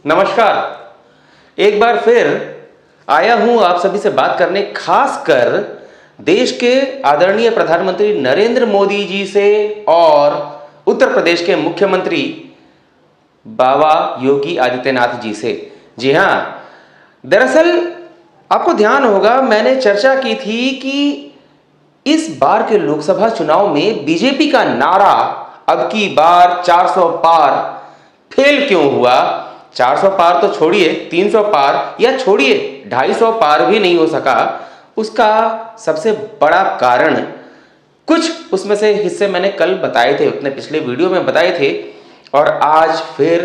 नमस्कार। एक बार फिर आया हूं आप सभी से बात करने, खासकर देश के आदरणीय प्रधानमंत्री नरेंद्र मोदी जी से और उत्तर प्रदेश के मुख्यमंत्री बाबा योगी आदित्यनाथ जी से। जी हां, दरअसल आपको ध्यान होगा मैंने चर्चा की थी कि इस बार के लोकसभा चुनाव में बीजेपी का नारा अब की बार 400 पार फेल क्यों हुआ। 400 पार तो छोड़िए, 300 पार या छोड़िए 250 पार भी नहीं हो सका। उसका सबसे बड़ा कारण, कुछ उसमें से हिस्से मैंने कल बताए थे, अपने पिछले वीडियो में बताए थे, और आज फिर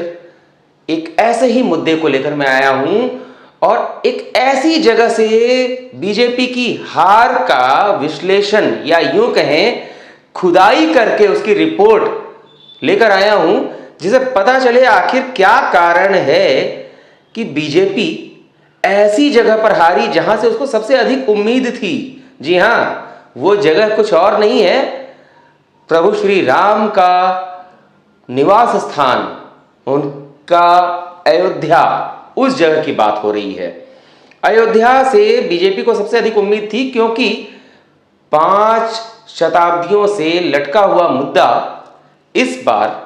एक ऐसे ही मुद्दे को लेकर मैं आया हूं और एक ऐसी जगह से बीजेपी की हार का विश्लेषण या यूं कहें खुदाई करके उसकी रिपोर्ट लेकर आया हूं, जिसे पता चले आखिर क्या कारण है कि बीजेपी ऐसी जगह पर हारी जहां से उसको सबसे अधिक उम्मीद थी। जी हां, वो जगह कुछ और नहीं है, प्रभु श्री राम का निवास स्थान, उनका अयोध्या, उस जगह की बात हो रही है। अयोध्या से बीजेपी को सबसे अधिक उम्मीद थी क्योंकि 5 शताब्दियों से लटका हुआ मुद्दा इस बार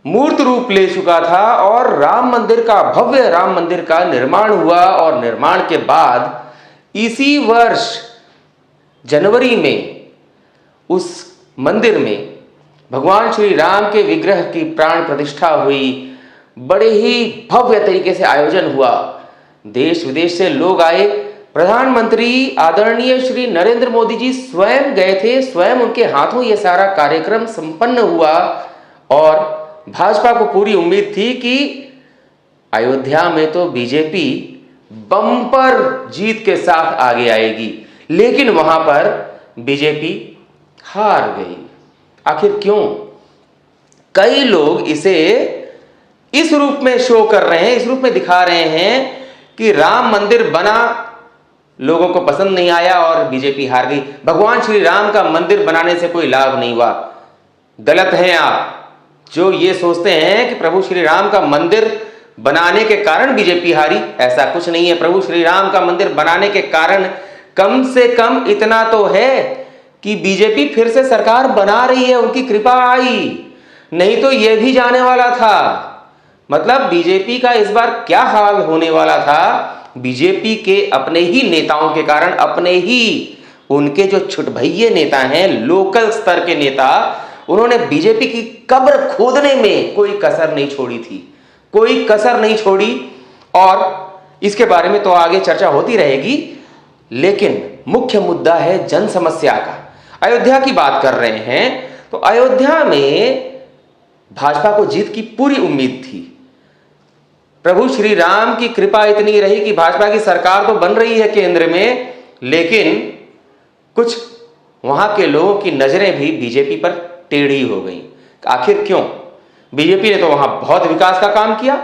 मूर्त रूप ले चुका था और राम मंदिर का, भव्य राम मंदिर का निर्माण हुआ और निर्माण के बाद इसी वर्ष जनवरी में उस मंदिर में भगवान श्री राम के विग्रह की प्राण प्रतिष्ठा हुई। बड़े ही भव्य तरीके से आयोजन हुआ, देश विदेश से लोग आए। प्रधानमंत्री आदरणीय श्री नरेंद्र मोदी जी स्वयं गए थे, स्वयं उनके हाथों यह सारा कार्यक्रम संपन्न हुआ और भाजपा को पूरी उम्मीद थी कि अयोध्या में तो बीजेपी बम्पर जीत के साथ आगे आएगी, लेकिन वहां पर बीजेपी हार गई। आखिर क्यों? कई लोग इसे इस रूप में शो कर रहे हैं, इस रूप में दिखा रहे हैं कि राम मंदिर बना, लोगों को पसंद नहीं आया और बीजेपी हार गई। भगवान श्री राम का मंदिर बनाने से कोई लाभ नहीं हुआ। गलत हैं आप जो ये सोचते हैं कि प्रभु श्री राम का मंदिर बनाने के कारण बीजेपी हारी। ऐसा कुछ नहीं है। प्रभु श्री राम का मंदिर बनाने के कारण कम से कम इतना तो है कि बीजेपी फिर से सरकार बना रही है, उनकी कृपा आई, नहीं तो यह भी जाने वाला था। मतलब बीजेपी का इस बार क्या हाल होने वाला था, बीजेपी के अपने ही नेताओं के कारण, अपने ही उनके जो छुटभइये नेता हैं, लोकल स्तर के नेता, उन्होंने बीजेपी की कब्र खोदने में कोई कसर नहीं छोड़ी थी, कोई कसर नहीं छोड़ी। और इसके बारे में तो आगे चर्चा होती रहेगी, लेकिन मुख्य मुद्दा है जन समस्या का। अयोध्या की बात कर रहे हैं तो अयोध्या में भाजपा को जीत की पूरी उम्मीद थी। प्रभु श्री राम की कृपा इतनी रही कि भाजपा की सरकार तो बन रही है केंद्र में, लेकिन कुछ वहां के लोगों की नजरें भी बीजेपी पर टेढ़ी हो गई। आखिर क्यों? बीजेपी ने तो वहां बहुत विकास का काम किया,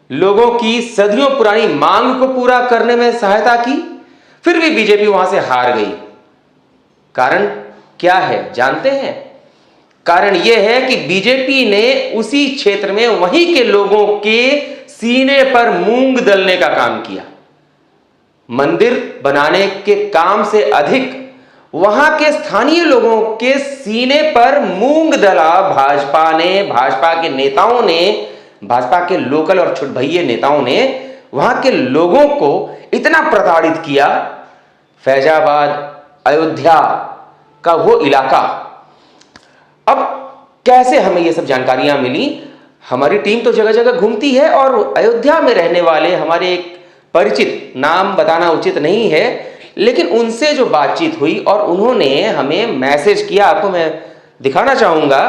लोगों की सदियों पुरानी मांग को पूरा करने में सहायता की, फिर भी बीजेपी वहां से हार गई। कारण क्या है जानते हैं? कारण यह है कि बीजेपी ने उसी क्षेत्र में वहीं के लोगों के सीने पर मूंग दलने का काम किया। मंदिर बनाने के काम से अधिक वहां के स्थानीय लोगों के सीने पर मूंग दला भाजपा ने, भाजपा के नेताओं ने, भाजपा के लोकल और छुटभइये नेताओं ने वहां के लोगों को इतना प्रताड़ित किया। फैजाबाद, अयोध्या का वो इलाका, अब कैसे हमें ये सब जानकारियां मिली? हमारी टीम तो जगह जगह घूमती है और अयोध्या में रहने वाले हमारे एक परिचित, नाम बताना उचित नहीं है, लेकिन उनसे जो बातचीत हुई और उन्होंने हमें मैसेज किया, आपको मैं दिखाना चाहूंगा।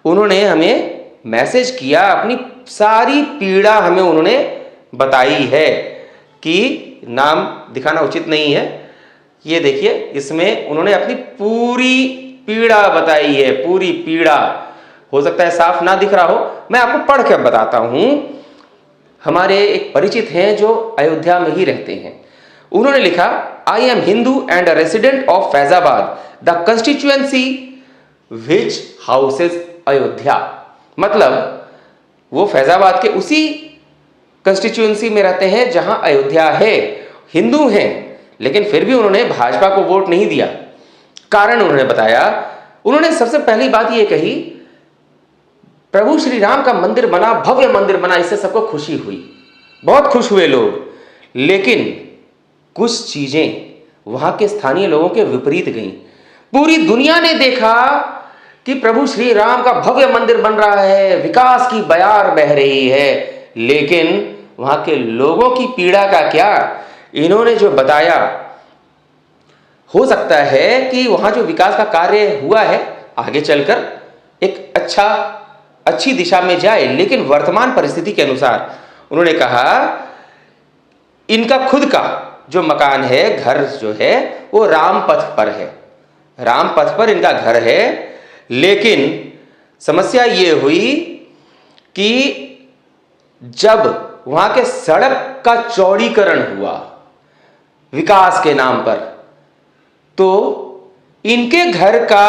उन्होंने हमें मैसेज किया, अपनी सारी पीड़ा हमें उन्होंने बताई है, कि नाम दिखाना उचित नहीं है। ये देखिए, इसमें उन्होंने अपनी पूरी पीड़ा बताई है, पूरी पीड़ा। हो सकता है साफ ना दिख रहा हो, मैं आपको पढ़ के बताता हूं। हमारे एक परिचित हैं जो अयोध्या में ही रहते हैं, उन्होंने लिखा, I am Hindu and a resident of Faizabad, the constituency which houses Ayodhya. मतलब वो फैजाबाद के उसी कंस्टिट्यूएंसी में रहते हैं जहां अयोध्या है, हिंदू हैं, लेकिन फिर भी उन्होंने भाजपा को वोट नहीं दिया। कारण उन्होंने बताया, उन्होंने सबसे पहली बात यह कही, प्रभु श्री राम का मंदिर बना, भव्य मंदिर बना, इससे सबको खुशी हुई, बहुत खुश हुए लोग, लेकिन कुछ चीजें वहां के स्थानीय लोगों के विपरीत गईं। पूरी दुनिया ने देखा कि प्रभु श्री राम का भव्य मंदिर बन रहा है, विकास की बयार बह रही है, लेकिन वहां के लोगों की पीड़ा का क्या? इन्होंने जो बताया, हो सकता है कि वहां जो विकास का कार्य हुआ है आगे चलकर एक अच्छी दिशा में जाए, लेकिन वर्तमान परिस्थिति के अनुसार उन्होंने कहा इनका खुद का जो मकान है, घर जो है, वो राम पथ पर है, राम पथ पर इनका घर है, लेकिन समस्या ये हुई कि जब वहां के सड़क का चौड़ीकरण हुआ विकास के नाम पर, तो इनके घर का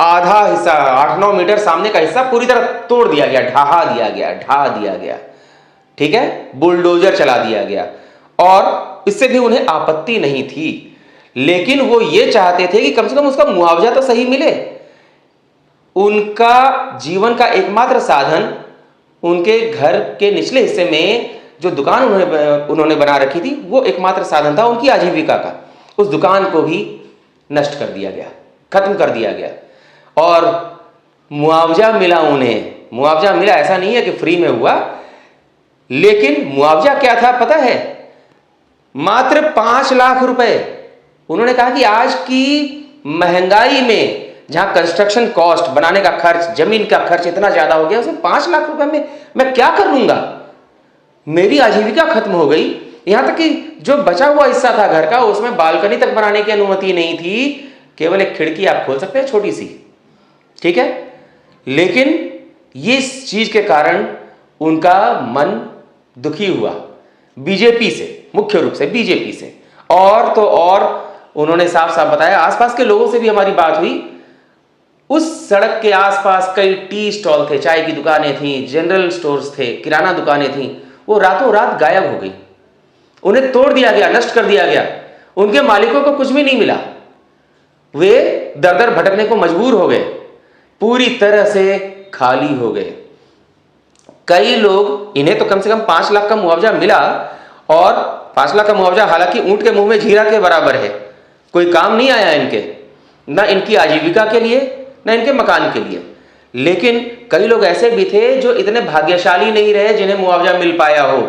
आधा हिस्सा, 8-9 मीटर सामने का हिस्सा पूरी तरह तोड़ दिया गया, ढहा दिया गया, ठीक है, बुलडोजर चला दिया गया। और इससे भी उन्हें आपत्ति नहीं थी, लेकिन वो ये चाहते थे कि कम से कम उसका मुआवजा तो सही मिले। उनका जीवन का एकमात्र साधन, उनके घर के निचले हिस्से में जो दुकान उन्होंने बना रखी थी, वो एकमात्र साधन था उनकी आजीविका का। उस दुकान को भी नष्ट कर दिया गया, खत्म कर दिया गया। और मुआवजा मिला उन्हें, मुआवजा मिला, ऐसा नहीं है कि फ्री में हुआ, लेकिन मुआवजा क्या था पता है? मात्र 5 लाख रुपए। उन्होंने कहा कि आज की महंगाई में, जहां कंस्ट्रक्शन कॉस्ट, बनाने का खर्च, जमीन का खर्च इतना ज्यादा हो गया, उसमें 5 लाख रुपए में मैं क्या कर लूंगा? मेरी आजीविका खत्म हो गई। यहां तक कि जो बचा हुआ हिस्सा था घर का, उसमें बालकनी तक बनाने की अनुमति नहीं थी, केवल एक खिड़की आप खोल सकते हैं छोटी सी, ठीक है। लेकिन ये इस चीज के कारण उनका मन दुखी हुआ बीजेपी से, मुख्य रूप से बीजेपी से। और तो और उन्होंने साफ साफ बताया, आसपास के लोगों से भी हमारी बात हुई, उस सड़क के आसपास कई टी स्टॉल थे, चाय की दुकानें थी, जनरल स्टोर्स थे, किराना दुकानें थी, वो रातों रात गायब हो गई, उन्हें तोड़ दिया गया, नष्ट कर दिया गया, उनके मालिकों को कुछ भी नहीं मिला, वे दर दर भटकने को मजबूर हो गए, पूरी तरह से खाली हो गए। कई लोग, इन्हें तो कम से कम 5 लाख का मुआवजा मिला, और 5 लाख का मुआवजा हालांकि ऊंट के मुंह में जीरा के बराबर है, कोई काम नहीं आया इनके, ना इनकी आजीविका के लिए, ना इनके मकान के लिए। लेकिन कई लोग ऐसे भी थे जो इतने भाग्यशाली नहीं रहे जिन्हें मुआवजा मिल पाया हो।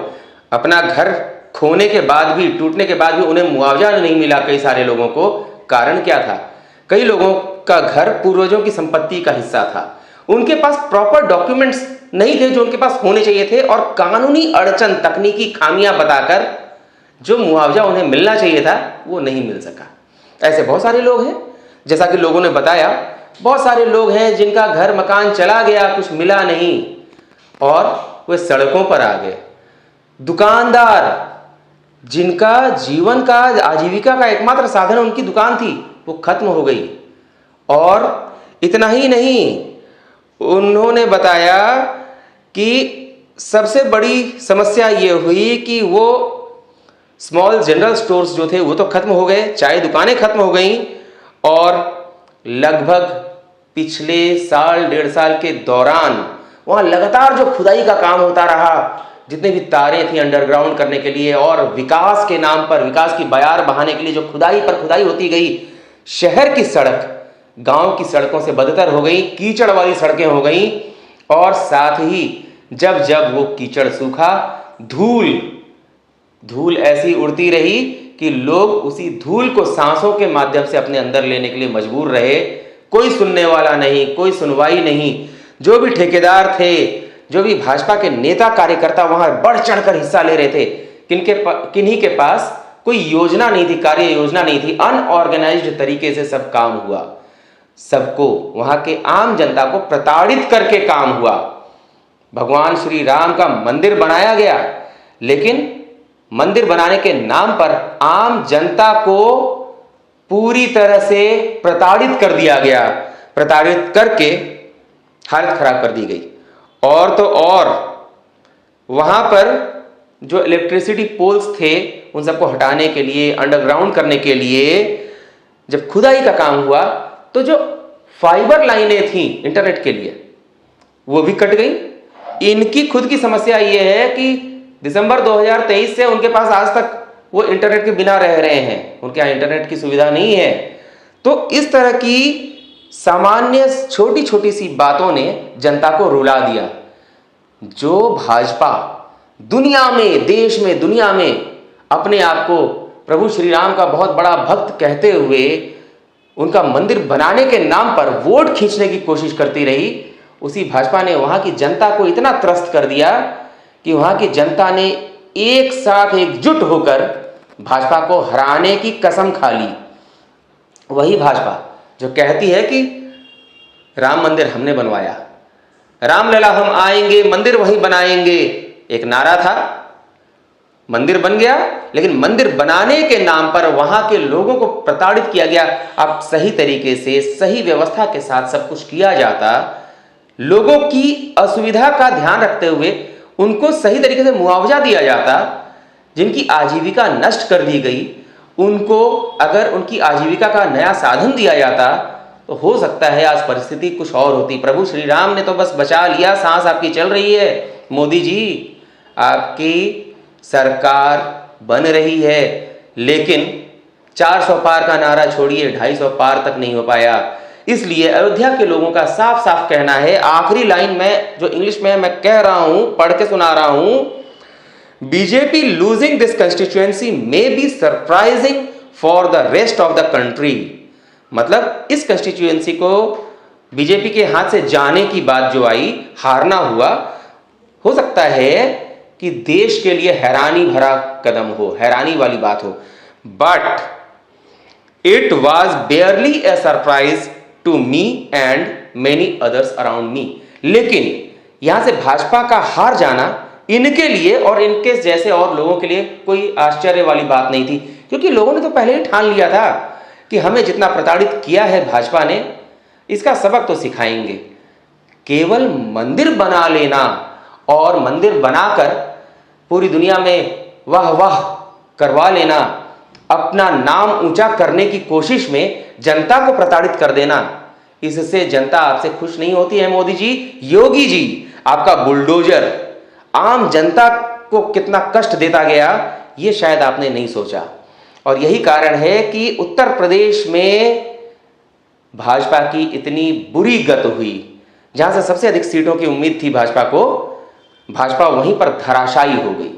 अपना घर खोने के बाद भी, टूटने के बाद भी उन्हें मुआवजा नहीं मिला कई सारे लोगों को। कारण क्या था? कई लोगों का घर पूर्वजों की संपत्ति का हिस्सा था, उनके पास प्रॉपर डॉक्यूमेंट्स नहीं थे जो उनके पास होने चाहिए थे, और कानूनी अड़चन, तकनीकी खामियां बताकर जो मुआवजा उन्हें मिलना चाहिए था वो नहीं मिल सका। ऐसे बहुत सारे लोग हैं, जैसा कि लोगों ने बताया, बहुत सारे लोग हैं जिनका घर मकान चला गया, कुछ मिला नहीं, और वे सड़कों पर आ गए। दुकानदार, जिनका जीवन का, आजीविका का एकमात्र साधन उनकी दुकान थी, वो खत्म हो गई। और इतना ही नहीं, उन्होंने बताया कि सबसे बड़ी समस्या ये हुई कि वो स्मॉल जनरल स्टोर्स जो थे वो तो खत्म हो गए, चाय दुकानें खत्म हो गई, और लगभग पिछले साल 1.5 साल के दौरान वहां लगातार जो खुदाई का काम होता रहा, जितने भी तारें थी अंडरग्राउंड करने के लिए, और विकास के नाम पर, विकास की बयार बहाने के लिए जो खुदाई पर खुदाई होती गई, शहर की सड़क गांव की सड़कों से बदतर हो गई, कीचड़ वाली सड़कें हो गई। और साथ ही जब जब वो कीचड़ सूखा, धूल ऐसी उड़ती रही कि लोग उसी धूल को सांसों के माध्यम से अपने अंदर लेने के लिए मजबूर रहे। कोई सुनने वाला नहीं, कोई सुनवाई नहीं। जो भी ठेकेदार थे, जो भी भाजपा के नेता कार्यकर्ता वहां बढ़ चढ़कर हिस्सा ले रहे थे, किन्हीं के पास कोई योजना नहीं थी, कार्य योजना नहीं थी, अनऑर्गेनाइज्ड तरीके से सब काम हुआ। सबको, वहां के आम जनता को प्रताड़ित करके काम हुआ। भगवान श्री राम का मंदिर बनाया गया, लेकिन मंदिर बनाने के नाम पर आम जनता को पूरी तरह से प्रताड़ित कर दिया गया, प्रताड़ित करके हालत खराब कर दी गई। और तो और वहां पर जो इलेक्ट्रिसिटी पोल्स थे उन सबको हटाने के लिए, अंडरग्राउंड करने के लिए जब खुदाई का काम हुआ तो जो फाइबर लाइनें थी इंटरनेट के लिए वो भी कट गई। इनकी खुद की समस्या ये है कि दिसंबर 2023 से उनके पास आज तक वो इंटरनेट के बिना रह रहे हैं, उनके यहाँ इंटरनेट की सुविधा नहीं है। तो इस तरह की सामान्य छोटी छोटी सी बातों ने जनता को रुला दिया। जो भाजपा दुनिया में, देश में, दुनिया में अपने आप को प्रभु श्री राम का बहुत बड़ा भक्त कहते हुए उनका मंदिर बनाने के नाम पर वोट खींचने की कोशिश करती रही, उसी भाजपा ने वहां की जनता को इतना त्रस्त कर दिया कि वहां की जनता ने एक साथ एकजुट होकर भाजपा को हराने की कसम खा ली। वही भाजपा जो कहती है कि राम मंदिर हमने बनवाया, रामलला हम आएंगे, मंदिर वहीं बनाएंगे, एक नारा था, मंदिर बन गया, लेकिन मंदिर बनाने के नाम पर वहां के लोगों को प्रताड़ित किया गया। अब सही तरीके से, सही व्यवस्था के साथ सब कुछ किया जाता, लोगों की असुविधा का ध्यान रखते हुए उनको सही तरीके से मुआवजा दिया जाता, जिनकी आजीविका नष्ट कर दी गई उनको अगर उनकी आजीविका का नया साधन दिया जाता तो हो सकता है आज परिस्थिति कुछ और होती। प्रभु श्री राम ने तो बस बचा लिया, सांस आपकी चल रही है। मोदी जी, आपकी सरकार बन रही है, लेकिन 400 पार का नारा छोड़िए, 250 पार तक नहीं हो पाया। इसलिए अयोध्या के लोगों का साफ साफ कहना है, आखिरी लाइन में जो इंग्लिश में मैं कह रहा हूं, पढ़ के सुना रहा हूं, BJP losing this constituency may be surprising for the rest of the country. मतलब इस कंस्टिट्यूएंसी को बीजेपी के हाथ से जाने की बात जो आई, हारना हुआ, हो सकता है कि देश के लिए हैरानी भरा कदम हो, हैरानी वाली बात हो। But it was barely a surprise to me and many others around me. लेकिन यहां से भाजपा का हार जाना इनके लिए और इनके जैसे और लोगों के लिए कोई आश्चर्य वाली बात नहीं थी, क्योंकि लोगों ने तो पहले ही ठान लिया था कि हमें जितना प्रताड़ित किया है भाजपा ने, इसका सबक तो सिखाएंगे। केवल मंदिर बना लेना और मंदिर बनाकर पूरी दुनिया में वाह वाह करवा लेना, अपना नाम ऊंचा करने की कोशिश में जनता को प्रताड़ित कर देना, इससे जनता आपसे खुश नहीं होती है। मोदी जी, योगी जी, आपका बुलडोजर आम जनता को कितना कष्ट देता गया, ये शायद आपने नहीं सोचा। और यही कारण है कि उत्तर प्रदेश में भाजपा की इतनी बुरी गत हुई। जहां से सबसे अधिक सीटों की उम्मीद थी भाजपा को, भाजपा वहीं पर धराशायी हो गई।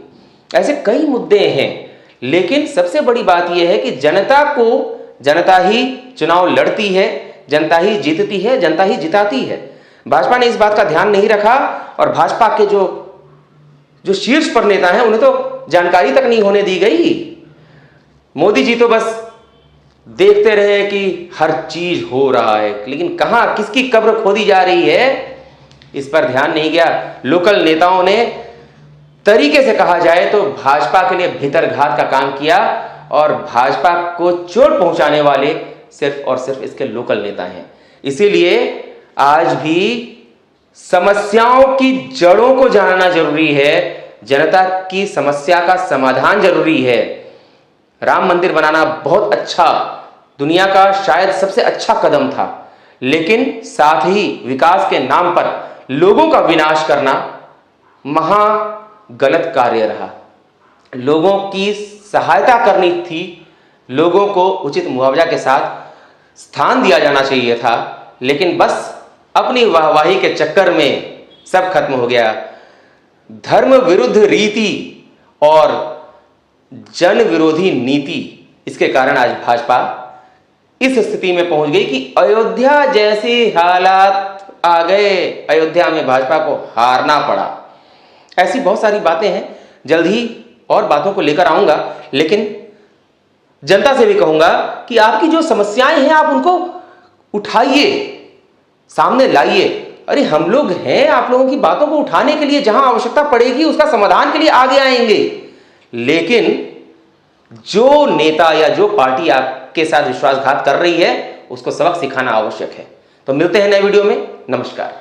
ऐसे कई मुद्दे हैं, लेकिन सबसे बड़ी बात यह है कि जनता ही चुनाव लड़ती है, जनता ही जीतती है, जनता ही जिताती है। भाजपा ने इस बात का ध्यान नहीं रखा और भाजपा के जो शीर्ष पर नेता हैं उन्हें तो जानकारी तक नहीं होने दी गई। मोदी जी तो बस देखते रहे कि हर चीज हो रहा है, लेकिन कहां किसकी कब्र खोदी जा रही है, इस पर ध्यान नहीं गया। लोकल नेताओं ने तरीके से कहा जाए तो भाजपा के लिए भीतरघात का काम किया और भाजपा को चोट पहुंचाने वाले सिर्फ और सिर्फ इसके लोकल नेता हैं। इसीलिए आज भी समस्याओं की जड़ों को जानना जरूरी है, जनता की समस्या का समाधान जरूरी है। राम मंदिर बनाना बहुत अच्छा, दुनिया का शायद सबसे अच्छा कदम था, लेकिन साथ ही विकास के नाम पर लोगों का विनाश करना महा गलत कार्य रहा। लोगों की सहायता करनी थी, लोगों को उचित मुआवजा के साथ स्थान दिया जाना चाहिए था, लेकिन बस अपनी वाहवाही के चक्कर में सब खत्म हो गया। धर्म विरुद्ध रीति और जन विरोधी नीति, इसके कारण आज भाजपा इस स्थिति में पहुंच गई कि अयोध्या जैसे हालात आ गए, अयोध्या में भाजपा को हारना पड़ा। ऐसी बहुत सारी बातें हैं, जल्द ही और बातों को लेकर आऊंगा, लेकिन जनता से भी कहूंगा कि आपकी जो समस्याएं हैं आप उनको उठाइए, सामने लाइए। अरे हम लोग हैं आप लोगों की बातों को उठाने के लिए, जहां आवश्यकता पड़ेगी उसका समाधान के लिए आगे आएंगे। लेकिन जो नेता या जो पार्टी आपके साथ विश्वासघात कर रही है उसको सबक सिखाना आवश्यक है। तो मिलते हैं नए वीडियो में, नमस्कार।